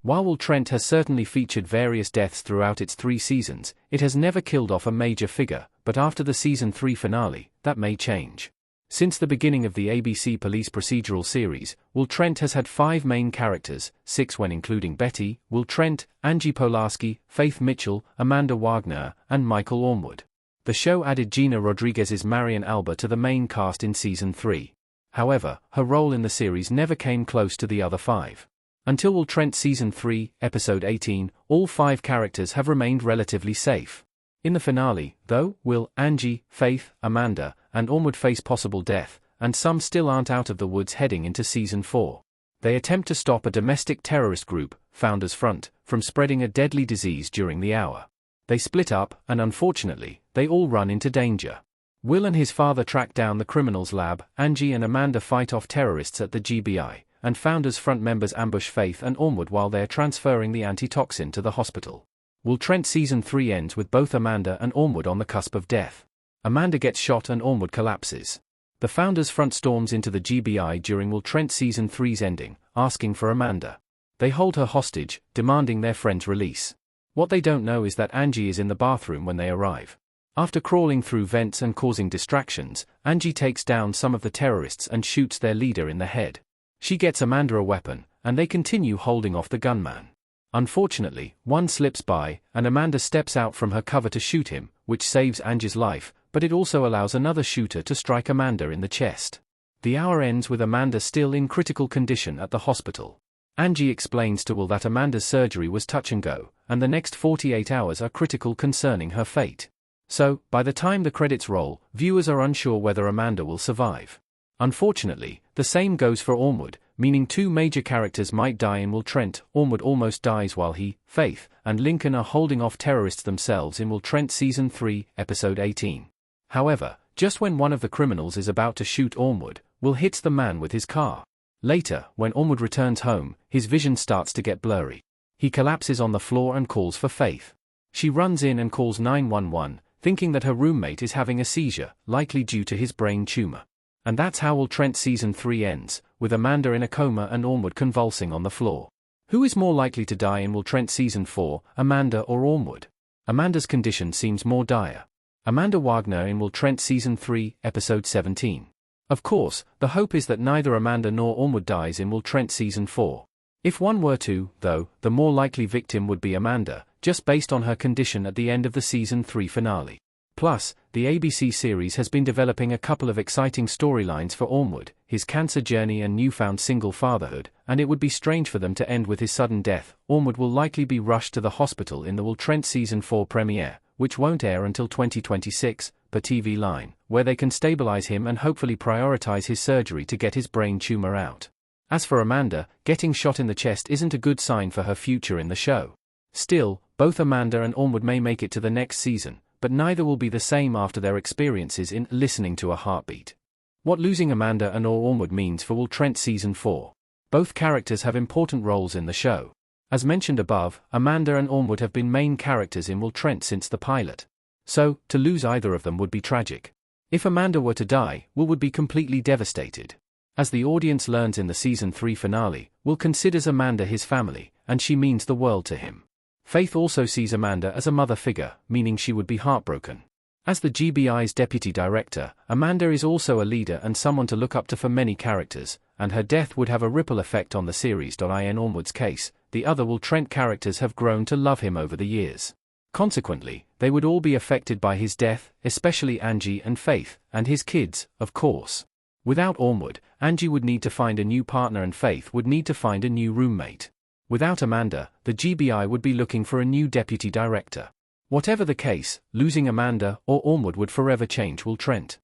While Will Trent has certainly featured various deaths throughout its 3 seasons, it has never killed off a major figure, but after the season 3 finale, that may change. Since the beginning of the ABC police procedural series, Will Trent has had 5 main characters, 6 when including Betty, Will Trent, Angie Polaski, Faith Mitchell, Amanda Wagner, and Michael Ormwood. The show added Gina Rodriguez's Marian Alba to the main cast in season 3. However, her role in the series never came close to the other 5. Until Will Trent season 3, episode 18, all 5 characters have remained relatively safe. In the finale, though, Will, Angie, Faith, Amanda, and Ormwood face possible death, and some still aren't out of the woods heading into season 4. They attempt to stop a domestic terrorist group, Founders Front, from spreading a deadly disease during the hour. They split up, and unfortunately, they all run into danger. Will and his father track down the criminals' lab, Angie and Amanda fight off terrorists at the GBI, and Founders Front members ambush Faith and Ormwood while they're transferring the antitoxin to the hospital. Will Trent season 3 ends with both Amanda and Ormwood on the cusp of death. Amanda gets shot and Ormwood collapses. The Founders Front storms into the GBI during Will Trent season 3's ending, asking for Amanda. They hold her hostage, demanding their friend's release. What they don't know is that Angie is in the bathroom when they arrive. After crawling through vents and causing distractions, Angie takes down some of the terrorists and shoots their leader in the head. She gets Amanda a weapon, and they continue holding off the gunman. Unfortunately, one slips by, and Amanda steps out from her cover to shoot him, which saves Angie's life, but it also allows another shooter to strike Amanda in the chest. The hour ends with Amanda still in critical condition at the hospital. Angie explains to Will that Amanda's surgery was touch and go, and the next 48 hours are critical concerning her fate. So, by the time the credits roll, viewers are unsure whether Amanda will survive. Unfortunately, the same goes for Ormwood, meaning 2 major characters might die in Will Trent. Ormwood almost dies while he, Faith, and Lincoln are holding off terrorists themselves in Will Trent season 3, episode 18. However, just when one of the criminals is about to shoot Ormwood, Will hits the man with his car. Later, when Ormwood returns home, his vision starts to get blurry. He collapses on the floor and calls for Faith. She runs in and calls 911, thinking that her roommate is having a seizure, likely due to his brain tumor. And that's how Will Trent season 3 ends, with Amanda in a coma and Ormwood convulsing on the floor. Who is more likely to die in Will Trent season 4, Amanda or Ormwood? Amanda's condition seems more dire. Amanda Wagner in Will Trent season 3, episode 17. Of course, the hope is that neither Amanda nor Ormwood dies in Will Trent season 4. If one were to, though, the more likely victim would be Amanda, just based on her condition at the end of the season 3 finale. Plus, the ABC series has been developing a couple of exciting storylines for Ormwood, his cancer journey and newfound single fatherhood, and it would be strange for them to end with his sudden death. Ormwood will likely be rushed to the hospital in the Will Trent season 4 premiere, which won't air until 2026, per TV Line, where they can stabilize him and hopefully prioritize his surgery to get his brain tumor out. As for Amanda, getting shot in the chest isn't a good sign for her future in the show. Still, both Amanda and Ormwood may make it to the next season, but neither will be the same after their experiences in Listening to a Heartbeat. What losing Amanda and or Ormwood means for Will Trent season 4. Both characters have important roles in the show. As mentioned above, Amanda and Ormwood have been main characters in Will Trent since the pilot. So, to lose either of them would be tragic. If Amanda were to die, Will would be completely devastated. As the audience learns in the season 3 finale, Will considers Amanda his family, and she means the world to him. Faith also sees Amanda as a mother figure, meaning she would be heartbroken. As the GBI's deputy director, Amanda is also a leader and someone to look up to for many characters, and her death would have a ripple effect on the series. In Ormwood's case, the other Will Trent characters have grown to love him over the years. Consequently, they would all be affected by his death, especially Angie and Faith, and his kids, of course. Without Ormwood, Angie would need to find a new partner and Faith would need to find a new roommate. Without Amanda, the GBI would be looking for a new deputy director. Whatever the case, losing Amanda or Ormwood would forever change Will Trent.